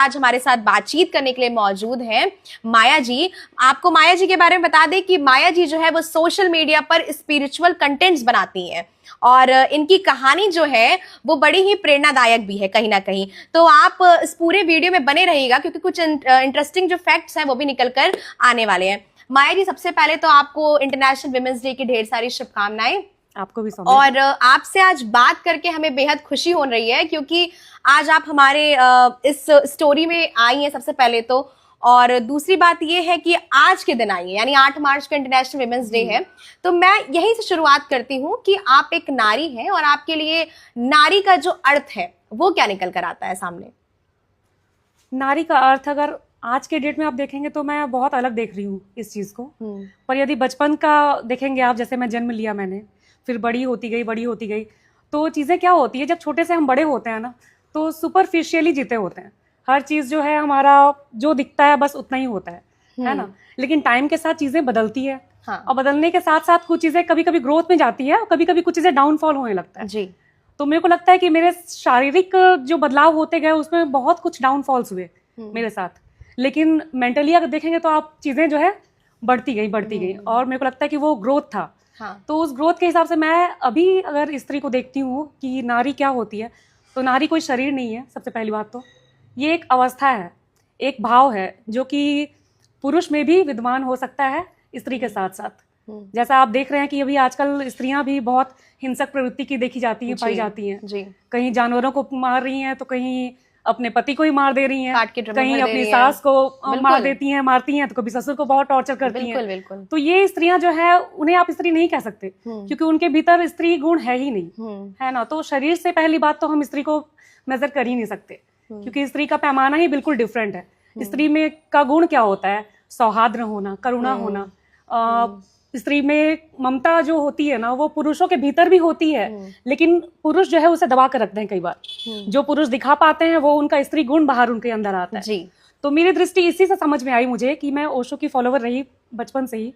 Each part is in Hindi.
आज हमारे साथ बातचीत करने के लिए मौजूद हैं माया जी। आपको माया जी के बारे में बता दें कि माया जी जो है वो सोशल मीडिया पर स्पिरिचुअल कंटेंट्स बनाती हैं और इनकी कहानी जो है वो बड़ी ही प्रेरणादायक भी है कहीं ना कहीं। तो आप इस पूरे वीडियो में बने रहिएगा क्योंकि कुछ इंटरेस्टिंग जो फैक्ट्स हैं वो भी निकल कर आने वाले हैं। माया जी, सबसे पहले तो आपको इंटरनेशनल विमेंस डे की ढेर सारी शुभकामनाएं। आपको भी और आपसे आज बात करके हमें बेहद खुशी हो रही है क्योंकि आज आप हमारे इस स्टोरी में आई हैं सबसे पहले तो, और दूसरी बात ये है कि आज के दिन आई है, यानी 8 मार्च को इंटरनेशनल विमेंस डे है। तो मैं यहीं से शुरुआत करती हूँ कि आप एक नारी हैं और आपके लिए नारी का जो अर्थ है वो क्या निकल कर आता है सामने? नारी का अर्थ अगर आज के डेट में आप देखेंगे तो मैं बहुत अलग देख रही हूँ इस चीज को। पर यदि बचपन का देखेंगे आप, जैसे मैं जन्म लिया मैंने, फिर बड़ी होती गई, तो चीजें क्या होती है, जब छोटे से हम बड़े होते हैं ना तो सुपरफिशियली जीते होते हैं। हर चीज जो है हमारा जो दिखता है बस उतना ही होता है ना। लेकिन टाइम के साथ चीजें बदलती है। हाँ। और बदलने के साथ साथ कुछ चीजें कभी कभी ग्रोथ में जाती है और कभी कभी कुछ चीजें डाउनफॉल होने लगता है जी। तो मेरे को लगता है कि मेरे शारीरिक जो बदलाव होते गए उसमें बहुत कुछ डाउनफॉल्स हुए मेरे साथ, लेकिन मेंटली अगर देखेंगे तो आप चीजें जो है बढ़ती गई और मेरे को लगता है कि वो ग्रोथ था। हाँ। तो उस ग्रोथ के हिसाब से मैं अभी अगर स्त्री को देखती हूँ कि नारी क्या होती है, तो नारी कोई शरीर नहीं है। सबसे पहली बात तो ये एक अवस्था है, एक भाव है जो कि पुरुष में भी विद्यमान हो सकता है स्त्री के साथ साथ। जैसा आप देख रहे हैं कि अभी आजकल स्त्रियां भी बहुत हिंसक प्रवृत्ति की देखी जाती हैं, पाई जाती हैं। कहीं जानवरों को मार रही हैं तो कहीं अपने पति को ही मार दे रही हैं, कहीं अपनी सास को मार देती हैं, मारती हैं, तो कभी ससुर को बहुत टॉर्चर करती हैं। तो ये स्त्रियां जो है उन्हें आप स्त्री नहीं कह सकते क्योंकि उनके भीतर स्त्री गुण है ही नहीं, है ना। तो शरीर से पहली बात तो हम स्त्री को मेजर कर ही नहीं सकते क्योंकि स्त्री का पैमाना ही बिल्कुल डिफरेंट है। स्त्री में का गुण क्या होता है? सौहार्द्र होना, करुणा होना। स्त्री में ममता जो होती है ना वो पुरुषों के भीतर भी होती है, लेकिन पुरुष जो है उसे दबा कर रखते हैं कई बार। जो पुरुष दिखा पाते हैं वो उनका स्त्री गुण बाहर उनके अंदर आता है जी। तो मेरी दृष्टि इसी से समझ में आई मुझे कि मैं ओशो की फॉलोवर रही बचपन से ही।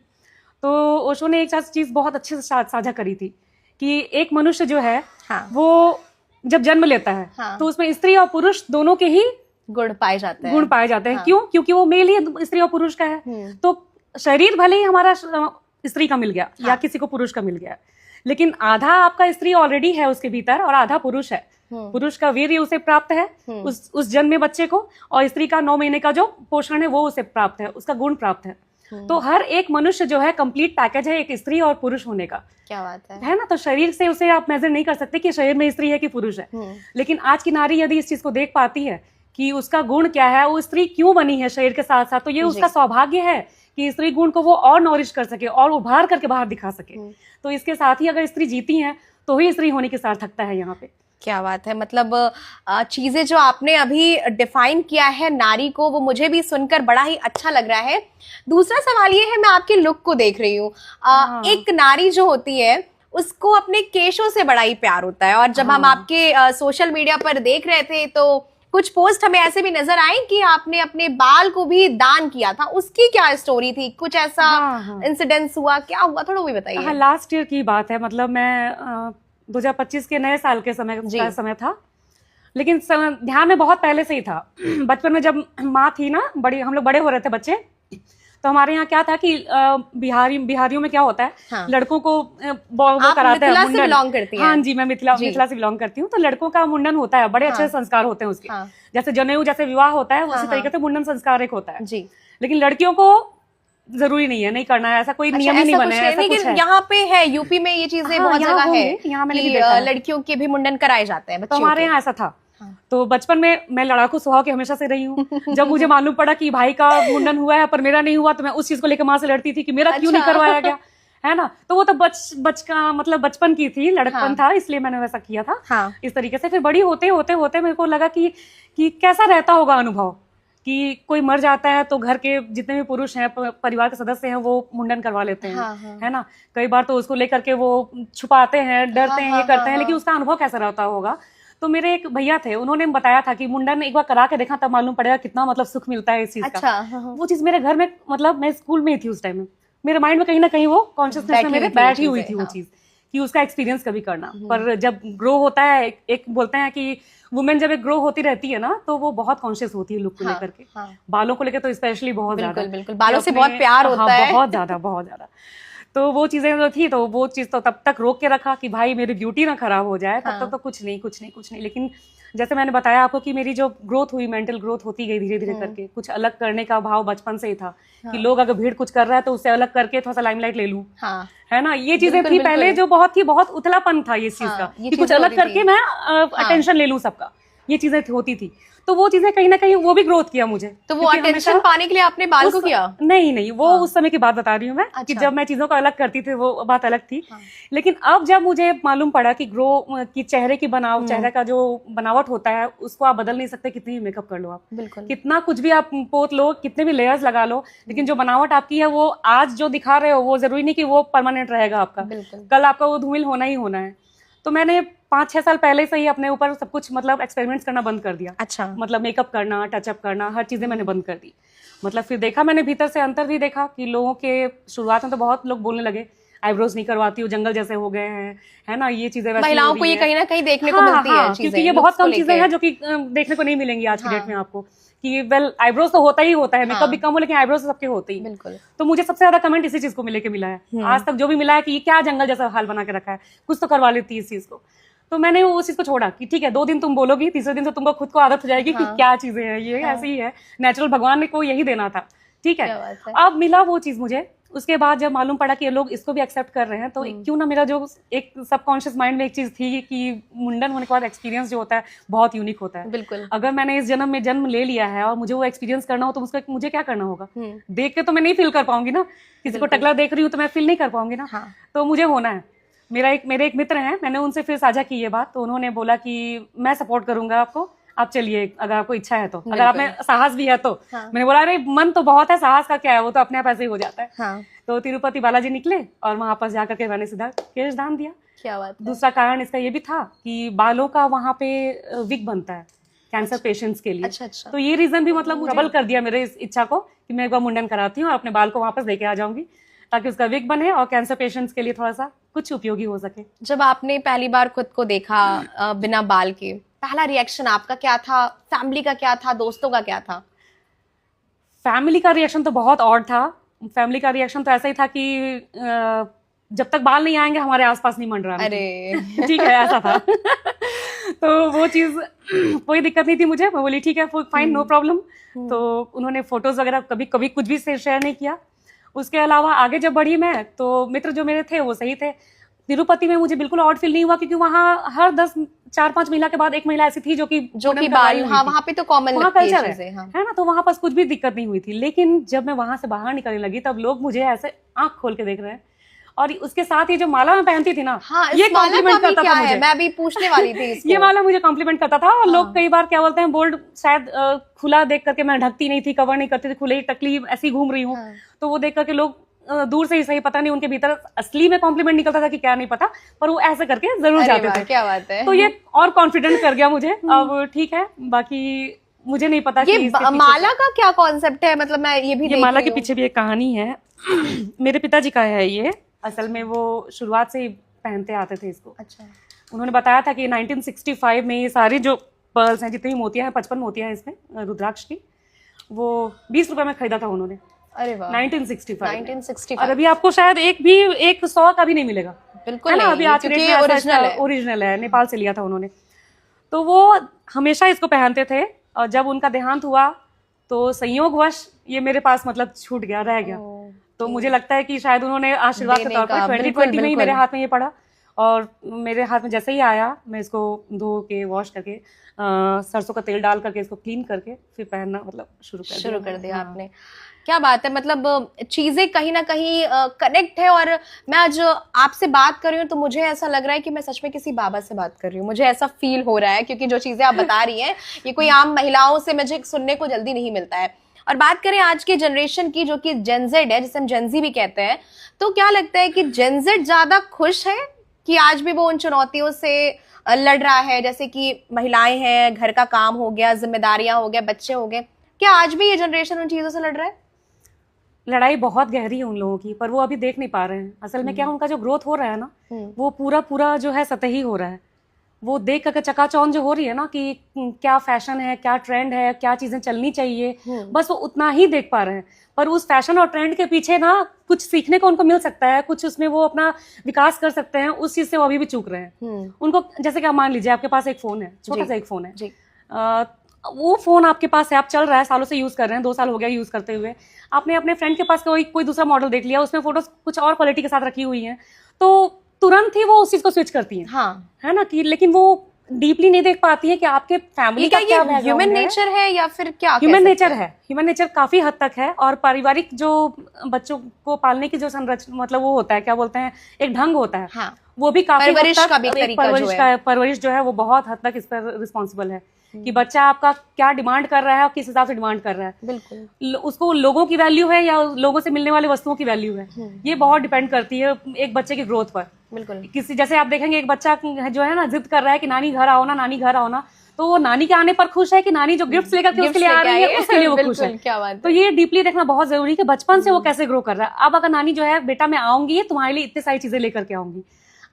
तो ओशो ने एक चीज बहुत अच्छे से साझा करी थी कि एक मनुष्य जो है वो जब जन्म लेता है तो उसमें स्त्री और पुरुष दोनों के ही गुण पाए जाते हैं। क्यों? क्योंकि वो मेल ही स्त्री और पुरुष का है। तो शरीर भले ही हमारा स्त्री का मिल गया या किसी को पुरुष का मिल गया, लेकिन आधा आपका स्त्री ऑलरेडी है उसके भीतर और आधा पुरुष है। पुरुष का वीर्य उसे प्राप्त है उस जन्म में बच्चे को, और स्त्री का 9 महीने का जो पोषण है वो उसे प्राप्त है, उसका गुण प्राप्त है। तो हर एक मनुष्य जो है कंप्लीट पैकेज है एक स्त्री और पुरुष होने का। क्या बात है ना। तो शरीर से उसे आप मेजर नहीं कर सकते कि शरीर में स्त्री है कि पुरुष है। लेकिन आज की नारी यदि इस चीज को देख पाती है कि उसका गुण क्या है, वो स्त्री क्यों बनी है शरीर के साथ साथ, तो ये उसका सौभाग्य है कि स्त्री गुण को वो और नॉरिश कर सके और उभार करके बाहर दिखा सके। तो इसके साथ ही अगर स्त्री जीती है तो ही स्त्री होने की सार्थकता है यहाँ पे। क्या बात है। मतलब चीजें जो आपने अभी डिफाइन किया है नारी को, वो मुझे भी सुनकर बड़ा ही अच्छा लग रहा है। दूसरा सवाल ये है, मैं आपके लुक को देख रही हूँ। एक नारी जो होती है उसको अपने केशों से बड़ा ही प्यार होता है, और जब हम आपके सोशल मीडिया पर देख रहे थे तो कुछ पोस्ट हमें ऐसे भी नजर आए कि आपने अपने बाल को भी दान किया था। उसकी क्या स्टोरी थी? कुछ ऐसा इंसिडेंस हुआ? क्या हुआ, थोड़ा वो भी बताइए। लास्ट ईयर की बात है, मतलब मैं 2025 के नए साल के समय था, लेकिन ध्यान में बहुत पहले से ही था। बचपन में जब माँ थी ना, हम लोग बड़े हो रहे थे बच्चे, तो हमारे यहाँ क्या था कि बिहारियों में क्या होता है, लड़कों को वो कराते हैं मुंडन। बिलोंग करती हैं? हाँ जी, मैं मिथिला से बिलोंग करती हूँ। तो लड़कों का मुंडन होता है, बड़े अच्छे संस्कार होते हैं उसके। जैसे जनेऊ जैसे विवाह होता है उसी तरीके से मुंडन संस्कार एक होता है जी। लेकिन लड़कियों को जरूरी नहीं है, नहीं करना है, ऐसा कोई नियम ही नहीं बना है। लेकिन यहाँ पे है, यूपी में ये चीजें बहुत जगह है, यहाँ मैंने लड़कियों के भी मुंडन कराए जाते हैं। तो हमारे यहाँ ऐसा था। तो बचपन में मैं लड़ाकू स्वभाव की हमेशा से रही हूँ। जब मुझे मालूम पड़ा कि भाई का मुंडन हुआ है पर मेरा नहीं हुआ, तो मैं उस चीज को लेकर माँ से लड़ती थी कि मेरा क्यों नहीं करवाया गया, है ना। तो वो तो बचपन की थी, लड़कपन था, इसलिए मैंने वैसा किया था इस तरीके से। फिर बड़ी होते होते मेरे को लगा कि कैसा रहता होगा अनुभव कि कोई मर जाता है तो घर के जितने भी पुरुष हैं, परिवार के सदस्य हैं, वो मुंडन करवा लेते हैं, है ना। कई बार तो उसको लेकर के वो छुपाते हैं, डरते हैं, ये करते हैं, लेकिन उसका अनुभव कैसा रहता होगा। तो मेरे एक भैया थे, उन्होंने बताया था कि मुंडन एक बार करा के देखा तब मालूम पड़ेगा कितना मतलब सुख मिलता है इस चीज का। वो चीज मेरे घर में, मतलब मैं स्कूल में ही थी उस टाइम में, मेरे माइंड में कहीं ना कहीं वो कॉन्शियसनेस में मेरे बैठी हुई थी वो चीज कि उसका एक्सपीरियंस कभी करना। पर जब ग्रो होता है, एक बोलते हैं कि वुमेन जब एक ग्रो होती रहती है ना, तो वो बहुत कॉन्शियस होती है लुक को लेकर के। बालों को लेकर तो स्पेशली बहुत ज्यादा, बिल्कुल बिल्कुल, बालों से बहुत प्यार होता है, बहुत ज्यादा बहुत ज्यादा। तो वो चीजें जो थी, तो वो चीज तो तब तक रोक के रखा कि भाई मेरी ब्यूटी ना खराब हो जाए, तब तक तो कुछ नहीं। लेकिन जैसे मैंने बताया आपको कि मेरी जो ग्रोथ हुई, मेंटल ग्रोथ होती गई धीरे धीरे करके, कुछ अलग करने का भाव बचपन से ही था कि लोग अगर भीड़ कुछ कर रहा है तो उससे अलग करके थोड़ा सा लाइमलाइट ले लूं, है ना। ये चीजें थी पहले जो बहुत उथलापन था इस चीज का, कि कुछ अलग करके मैं अटेंशन ले लूं सबका, ये चीजें होती थी। तो वो चीजें कहीं ना कहीं वो भी ग्रोथ किया मुझे। तो वो अटेंशन पाने के लिए आपने बाल को किया? नहीं, वो उस समय की बात बता रही हूँ मैं, कि जब मैं चीजों को अलग करती थी वो बात अलग थी। लेकिन अब जब मुझे मालूम पड़ा कि चेहरे की चेहरे का जो बनावट होता है उसको आप बदल नहीं सकते, कितनी भी मेकअप कर लो आप, बिल्कुल, कितना कुछ भी आप पोत लो, कितने भी लेयर्स लगा लो, लेकिन जो बनावट आपकी है वो आज जो दिखा रहे हो वो जरूरी नहीं कि वो परमानेंट रहेगा आपका, कल आपका वो धूमिल होना ही होना है। तो मैंने 5-6 साल पहले से ही अपने ऊपर सब कुछ मतलब एक्सपेरिमेंट्स करना बंद कर दिया। अच्छा, मतलब मेकअप करना, टचअप करना, हर चीजें मैंने बंद कर दी। मतलब फिर देखा मैंने भीतर से अंतर भी देखा कि लोगों के शुरुआत में तो बहुत लोग बोलने लगे आईब्रोज नहीं करवाती हो, जंगल जैसे हो गए हैं, है ना, ये चीजें महिलाओं को ये कहीं ना कहीं देखने को मिलती है चीजें, क्योंकि ये बहुत कम चीजें हैं जो कि देखने को नहीं मिलेंगी आज की डेट में आपको, कि वेल आईब्रोज तो होता ही होता है, मेकअप भी कम हो लेकिन आईब्रोज तो सबके होते ही। बिल्कुल। तो मुझे सबसे ज्यादा कमेंट इसी चीज को मिले के मिला है आज तक, जो भी मिला है कि ये क्या जंगल जैसा हाल बना के रखा है, कुछ तो करवा लेती है इस चीज को। तो मैंने उस चीज को छोड़ा कि ठीक है, 2 दिन तुम बोलोगी, तीसरे दिन से तुमको खुद को आदत हो जाएगी कि क्या चीजें हैं ये, ऐसे ही है, नेचुरल भगवान ने को यही देना था, ठीक है। अब मिला वो चीज मुझे, उसके बाद जब मालूम पड़ा कि ये लोग इसको भी एक्सेप्ट कर रहे हैं, तो क्यों ना मेरा जो एक सबकॉन्शियस माइंड में एक चीज थी कि मुंडन होने के बाद एक्सपीरियंस जो होता है बहुत यूनिक होता है। बिल्कुल। अगर मैंने इस जन्म में जन्म ले लिया है और मुझे वो एक्सपीरियंस करना हो तो उसका मुझे क्या करना होगा? देख के तो मैं नहीं फील कर पाऊंगी ना, किसी को टकला देख रही हूँ तो मैं फील नहीं कर पाऊंगी ना। तो मुझे होना है। मेरे एक मित्र हैं, मैंने उनसे फिर साझा की ये बात, तो उन्होंने बोला कि मैं सपोर्ट करूंगा आपको, आप चलिए अगर आपको इच्छा है तो, अगर आप में साहस भी है तो। मैंने बोला अरे मन तो बहुत है, साहस का क्या है, वो तो अपने आप ऐसे ही हो जाता है। तो तिरुपति बालाजी निकले और वहां पर जाकर के मैंने सीधा केश दान दिया। क्या बात है। दूसरा कारण इसका ये भी था कि बालों का वहां पे विग बनता है कैंसर पेशेंट्स के लिए। अच्छा। तो ये रीजन भी मतलब डबल कर दिया मेरे इस इच्छा को कि मैं एक बार मुंडन कराती हूँ और अपने बाल को वापस लेके आ जाऊंगी, ताकि उसका विग बने और कैंसर पेशेंट्स के लिए थोड़ा सा कुछ उपयोगी हो सके। जब आपने पहली बार खुद को देखा बिना बाल के, पहला रिएक्शन आपका क्या था? फैमिली का क्या था? दोस्तों का क्या था? फैमिली का रिएक्शन तो बहुत ऑड था। फैमिली का रिएक्शन तो ऐसा ही था कि जब तक बाल नहीं आएंगे हमारे आसपास नहीं मंडराना। अरे ठीक है, ऐसा था। तो वो चीज कोई दिक्कत नहीं थी मुझे, मैं बोली ठीक है फाइन, नो प्रॉब्लम। तो उन्होंने फोटोज वगैरह कभी कुछ भी शेयर नहीं किया। उसके अलावा आगे जब बढ़ी मैं, तो मित्र जो मेरे थे वो सही थे। तिरुपति में मुझे बिल्कुल ऑड फील नहीं हुआ, क्योंकि वहाँ हर 4-5 महिला के बाद एक महिला ऐसी थी जो कि बाल, वहाँ पे तो कॉमन कल्चर है ना, तो वहाँ पास कुछ भी दिक्कत नहीं हुई थी। लेकिन जब मैं वहां से बाहर निकलने लगी तब लोग मुझे ऐसे आंख खोल के देख रहे हैं, और उसके साथ ही जो माला मैं पहनती थी ना, ये कॉम्प्लीमेंट करता था मुझे। मैं भी पूछने वाली थी इसको। ये माला मुझे कॉम्प्लीमेंट करता था। और लोग कई बार क्या बोलते हैं, बोल्ड शायद खुला देख करके, मैं ढकती नहीं थी, कवर नहीं करती थी, खुले टकली ऐसी घूम रही हूँ, तो वो देख करके लोग दूर से ही सही, पता नहीं उनके भीतर असली में कॉम्प्लीमेंट निकलता था कि क्या नहीं पता, पर वो ऐसे करके जरूर जाते थे। क्या बात है। तो ये और कॉन्फिडेंट कर गया मुझे। अब ठीक है, बाकी मुझे नहीं पता ये माला का क्या कॉन्सेप्ट है, मतलब मैं ये भी ये माला के पीछे भी एक कहानी है। मेरे पिताजी का है ये, असल में वो शुरुआत से ही पहनते आते थे इसको। अच्छा। उन्होंने बताया था कि 1965 में ये सारी जो पर्ल्स हैं, जितनी मोतियां हैं, 55 मोतियां हैं इसमें रुद्राक्ष की, वो 20 रुपए में खरीदा था उन्होंने। अरे वाह। 1965। और अभी आपको शायद एक 100 का भी नहीं मिलेगा। बिल्कुल है ना, अभी आज के ओरिजिनल है, नेपाल से लिया था उन्होंने। तो वो हमेशा इसको पहनते थे, और जब उनका देहांत हुआ तो संयोगवश ये मेरे पास मतलब छूट गया, रह गया। तो मुझे लगता है कि शायद उन्होंने आशीर्वाद के तौर पर 2020 में ही मेरे हाथ में ये पड़ा, और मेरे हाथ में जैसे ही आया, मैं इसको धो के वॉश करके सरसों का तेल डाल करके इसको क्लीन करके फिर पहनना मतलब शुरू कर दिया आपने। क्या बात है, मतलब चीजें कहीं ना कहीं कनेक्ट है। और मैं आज आपसे बात कर रही हूँ तो मुझे ऐसा लग रहा है कि मैं सच में किसी बाबा से बात कर रही हूँ, मुझे ऐसा फील हो रहा है, क्योंकि जो चीजें आप बता रही हैं ये कोई आम महिलाओं से मुझे सुनने को जल्दी नहीं मिलता है। और बात करें आज के जनरेशन की, जो कि जेनजेड है, जिसे हम जेनजी भी कहते हैं, तो क्या लगता है कि जेनजेड ज्यादा खुश है कि आज भी वो उन चुनौतियों से लड़ रहा है, जैसे कि महिलाएं हैं, घर का काम हो गया, जिम्मेदारियां हो गया, बच्चे हो गए, क्या आज भी ये जनरेशन उन चीजों से लड़ रहा है? लड़ाई बहुत गहरी है उन लोगों की, पर वो अभी देख नहीं पा रहे हैं। असल में क्या उनका जो ग्रोथ हो रहा है ना, वो पूरा पूरा जो है सतही हो रहा है। वो देख करके चकाचौंध जो हो रही है ना कि क्या फैशन है, क्या ट्रेंड है, क्या चीजें चलनी चाहिए, बस वो उतना ही देख पा रहे हैं। पर उस फैशन और ट्रेंड के पीछे ना कुछ सीखने को उनको मिल सकता है, कुछ उसमें वो अपना विकास कर सकते हैं, उस चीज से वो अभी भी चूक रहे हैं। उनको जैसे कि आप मान लीजिए आपके पास एक फोन है, छोटा सा एक फोन है, वो फोन आपके पास है, आप चल रहा है, सालों से यूज कर रहे हैं, 2 साल हो गया यूज करते हुए, आपने अपने फ्रेंड के पास कोई दूसरा मॉडल देख लिया, उसमें फोटोज कुछ और क्वालिटी के साथ रखी हुई है, तो तुरंत ही वो उस चीज को स्विच करती है। हाँ, है ना, कि लेकिन वो डीपली नहीं देख पाती है कि आपके फैमिली का क्या ह्यूमन नेचर है या फिर क्या ह्यूमन नेचर है। ह्यूमन नेचर काफी हद तक है, और पारिवारिक जो बच्चों को पालने की जो संरचना, मतलब वो होता है, क्या बोलते हैं, एक ढंग होता है। हाँ, वो भी काफी परवरिश जो है वो बहुत हद तक इस पर रिस्पॉन्सिबल है कि बच्चा आपका क्या डिमांड कर रहा है और किस हिसाब से डिमांड कर रहा है। बिल्कुल, उसको लोगों की वैल्यू है या लोगों से मिलने वाले वस्तुओं की वैल्यू है, ये बहुत डिपेंड करती है एक बच्चे की ग्रोथ पर। बिल्कुल, किसी जैसे आप देखेंगे एक बच्चा जो है ना जिद कर रहा है कि नानी घर आओ ना, नानी घर आओ ना, तो वो नानी के आने पर खुश है कि नानी जो गिफ्ट्स लेकर के उसके लिए आ रही है उसके लिए वो खुश है। क्या बात है। तो ये डीपली देखना बहुत जरूरी है कि बचपन से वो कैसे ग्रो कर रहा है। अब अगर नानी जो है, बेटा मैं आऊंगी तुम्हारे लिए इतनी सारी चीजें लेकर के आऊंगी,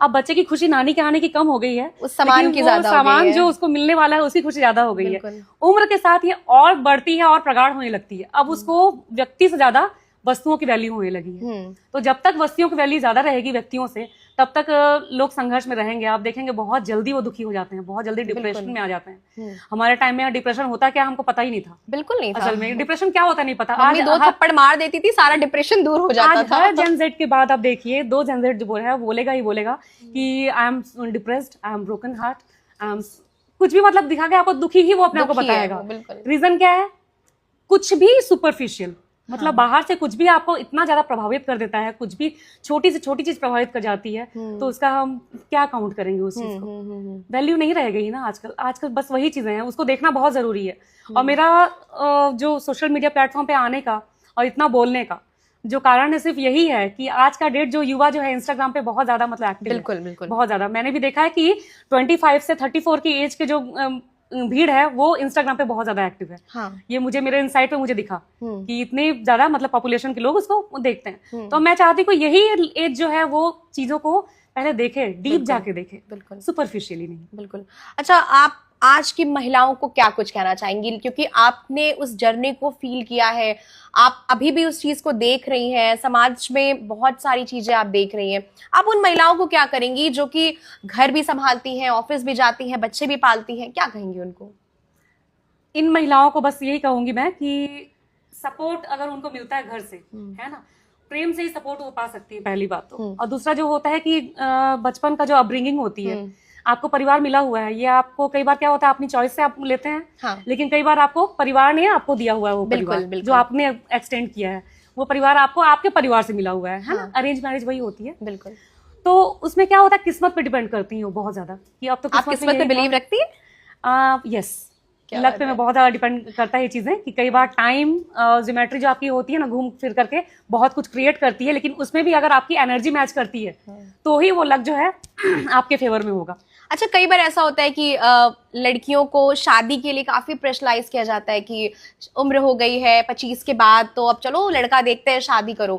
अब बच्चे की खुशी नानी के आने की कम हो गई है, उस सामान की ज्यादा हो गई है, जो उसको मिलने वाला है उसकी खुशी ज्यादा हो गई है। उम्र के साथ ये और बढ़ती है और प्रगाढ़ होने लगती है। अब उसको व्यक्ति से ज्यादा वस्तुओं की वैल्यू होने लगी है। तो जब तक वस्तुओं की वैल्यू ज्यादा रहेगी व्यक्तियों से, तब तक लोग संघर्ष में रहेंगे। आप देखेंगे बहुत जल्दी वो दुखी हो जाते हैं, बहुत जल्दी डिप्रेशन में आ जाते हैं। हमारे टाइम में डिप्रेशन होता क्या हमको पता ही नहीं था, बिल्कुल नहीं था। असल में डिप्रेशन क्या होता नहीं पता। आज 2 थप्पड़ मार देती थी, सारा डिप्रेशन दूर हो जाता था। हर जेन जेड के बाद आप देखिए, 2 जेन जेड जो है बोलेगा ही बोलेगा कि I am depressed, I am broken heart, I am कुछ भी मतलब दिखा के आपको दुखी ही वो अपने आपको बताएगा। रीजन क्या है? कुछ भी सुपरफिशियल, मतलब बाहर से कुछ भी आपको इतना ज्यादा प्रभावित कर देता है, कुछ भी छोटी से छोटी चीज प्रभावित कर जाती है, तो उसका हम क्या काउंट करेंगे उस चीज को? वैल्यू नहीं रह गई ना आजकल बस वही चीजें हैं, उसको देखना बहुत जरूरी है। और मेरा जो सोशल मीडिया प्लेटफॉर्म पे आने का और इतना बोलने का जो कारण है सिर्फ यही है कि आज का डेट जो युवा जो है इंस्टाग्राम पे बहुत ज्यादा मतलब एक्टिव बिल्कुल बिल्कुल बहुत ज्यादा। मैंने भी देखा है कि 25 से 34 की एज के जो भीड़ है वो इंस्टाग्राम पे बहुत ज्यादा एक्टिव है। हाँ। ये मुझे मेरे इनसाइट पे मुझे दिखा कि इतने ज्यादा मतलब पॉपुलेशन के लोग उसको देखते हैं। तो मैं चाहती हूँ यही एज जो है वो चीजों को पहले देखे, डीप जाके देखे, बिल्कुल सुपरफिशियली नहीं। बिल्कुल। अच्छा, आप आज की महिलाओं को क्या कुछ कहना चाहेंगी, क्योंकि आपने उस जर्नी को फील किया है, आप अभी भी उस चीज को देख रही हैं, समाज में बहुत सारी चीजें आप देख रही हैं, आप उन महिलाओं को क्या करेंगी जो कि घर भी संभालती हैं, ऑफिस भी जाती हैं, बच्चे भी पालती हैं, क्या कहेंगी उनको? इन महिलाओं को बस यही कहूंगी मैं कि सपोर्ट अगर उनको मिलता है घर से, है ना, प्रेम से ही सपोर्ट वो पा सकती है, पहली बात तो। और दूसरा जो होता है कि बचपन का जो अपब्रिंगिंग होती है, आपको परिवार मिला हुआ है, ये आपको कई बार क्या होता है अपनी चॉइस से आप लेते हैं। हाँ। लेकिन कई बार आपको परिवार ने आपको दिया हुआ है वो परिवार जो आपने एक्सटेंड किया है, वो परिवार आपको आपके परिवार से मिला हुआ है। हाँ। ना, अरेंज मैरिज वही होती है। बिल्कुल। तो उसमें क्या होता है, किस्मत पे डिपेंड करती है वो बहुत ज्यादा कि अब तो किस्मत पे बिलीव रखती है? यस, लक पे में बहुत ज्यादा डिपेंड करता है ये चीजें कि कई बार टाइम ज्योमेट्री जो आपकी होती है ना, घूम फिर करके बहुत कुछ क्रिएट करती है, लेकिन उसमें भी अगर आपकी एनर्जी मैच करती है तो ही वो लक जो है आपके फेवर में होगा। अच्छा, कई बार ऐसा होता है कि लड़कियों को शादी के लिए काफी प्रेशराइज किया जाता है कि उम्र हो गई है 25 के बाद, तो अब चलो लड़का देखते हैं, शादी करो।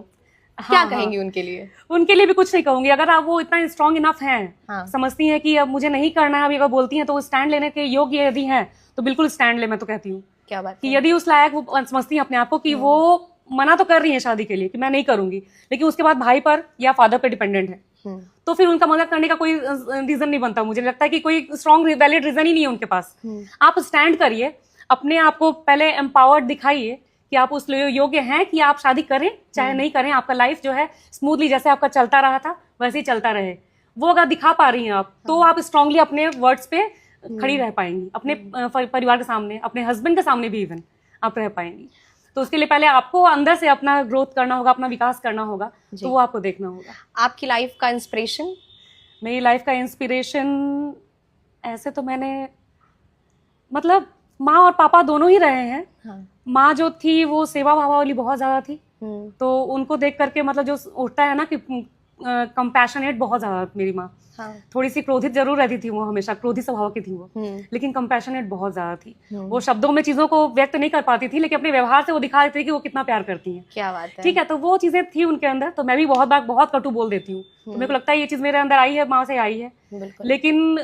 क्या कहेंगी उनके लिए? उनके लिए भी कुछ नहीं कहूंगी। अगर आप वो इतना स्ट्रांग इनफ हैं, समझती हैं कि अब मुझे नहीं करना है, अभी अगर बोलती हैं तो स्टैंड लेने के योग्य यदि हैं तो बिल्कुल स्टैंड ले। मैं तो कहती हूँ क्या बात कि यदि उस लायक वो समझती हैं अपने आप को कि वो मना तो कर रही है शादी के लिए कि मैं नहीं करूंगी, लेकिन उसके बाद भाई पर या फादर पर डिपेंडेंट है, तो फिर उनका मना करने का कोई रीजन नहीं बनता। मुझे लगता है कि कोई स्ट्रॉन्ग वैलिड रीजन ही नहीं है उनके पास। आप स्टैंड करिए, अपने आप को पहले एम्पावर्ड दिखाइए कि आप उस योग्य हैं कि आप शादी करें चाहे नहीं करें, आपका लाइफ जो है स्मूथली जैसे आपका चलता रहा था वैसे ही चलता रहे। वो अगर दिखा पा रही हैं आप, तो आप स्ट्रांगली अपने वर्ड्स पे खड़ी रह पाएंगी, अपने परिवार के सामने, अपने हस्बैंड के सामने भी इवन आप रह पाएंगी। तो उसके लिए पहले आपको अंदर से अपना ग्रोथ करना होगा, अपना विकास करना होगा, तो वो आपको देखना होगा। आपकी लाइफ का इंस्पिरेशन? मेरी लाइफ का इंस्पिरेशन ऐसे तो मैंने मतलब माँ और पापा दोनों ही रहे हैं। हाँ। माँ जो थी वो सेवा भाव वाली बहुत ज्यादा थी, तो उनको देख करके मतलब जो उठता है ना कि कंपैशनेट बहुत ज्यादा मेरी माँ। हाँ। थोड़ी सी क्रोधित जरूर रहती थी वो, हमेशा क्रोधी स्वभाव की थी वो, लेकिन कंपैशनेट बहुत ज्यादा थी। वो शब्दों में चीजों को व्यक्त नहीं कर पाती थी, लेकिन अपने व्यवहार से वो दिखा देती थी कि वो कितना प्यार करती हैं। क्या बात है। ठीक है, तो वो चीजें थी उनके अंदर। तो मैं भी बहुत बार बहुत कटु बोल देती हूँ, तो मेरे को लगता है ये चीज मेरे अंदर आई है, माँ से आई है। लेकिन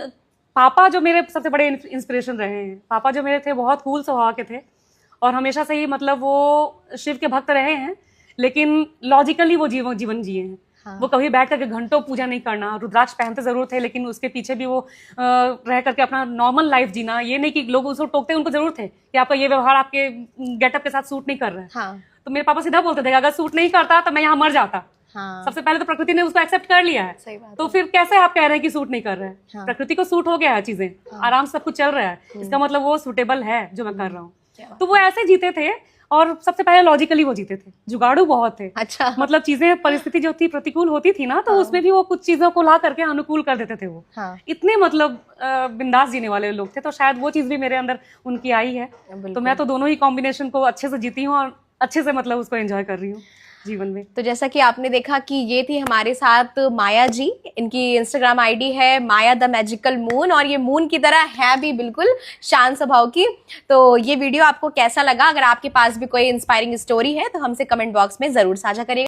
पापा जो मेरे सबसे बड़े इंस्पिरेशन रहे हैं, पापा जो मेरे थे बहुत कूल स्वभाव के थे और हमेशा से ही मतलब वो शिव के भक्त रहे हैं, लेकिन लॉजिकली वो जीवन जिए हैं। हाँ। वो कभी बैठ करके घंटों पूजा नहीं करना, रुद्राक्ष पहनते जरूर थे, लेकिन उसके पीछे भी वो रह करके अपना नॉर्मल लाइफ जीना। ये नहीं कि लोग उसको टोकते, उनको जरूर थे कि आपका ये व्यवहार आपके गेटअप के साथ सूट नहीं कर रहा है। हाँ। तो मेरे पापा सीधा बोलते थे अगर सूट नहीं करता तो मैं यहाँ मर जाता। हाँ। सबसे पहले तो प्रकृति ने उसको एक्सेप्ट कर लिया है, सही बात तो फिर कैसे आप कह रहे हैं कि सूट नहीं कर रहे हैं? हाँ। प्रकृति को सूट हो गया है चीजें। हाँ। आराम से सब कुछ चल रहा है, इसका मतलब वो सूटेबल है जो मैं कर रहा हूँ। तो वो ऐसे जीते थे और सबसे पहले लॉजिकली वो जीते थे, जुगाड़ू बहुत थे। अच्छा। मतलब चीजें, परिस्थिति जो थी प्रतिकूल होती थी ना, तो हाँ। उसमें भी वो कुछ चीजों को ला करके अनुकूल कर देते थे वो। हाँ। इतने मतलब बिंदास जीने वाले लोग थे, तो शायद वो चीज भी मेरे अंदर उनकी आई है। तो मैं तो दोनों ही कॉम्बिनेशन को अच्छे से जीती हूँ और अच्छे से मतलब उसको एंजॉय कर रही हूँ जीवन में। तो जैसा कि आपने देखा कि ये थी हमारे साथ माया जी। इनकी इंस्टाग्राम आईडी है माया द मैजिकल मून, और ये मून की तरह है भी बिल्कुल शांत स्वभाव की। तो ये वीडियो आपको कैसा लगा? अगर आपके पास भी कोई इंस्पायरिंग स्टोरी है तो हमसे कमेंट बॉक्स में जरूर साझा करिएगा।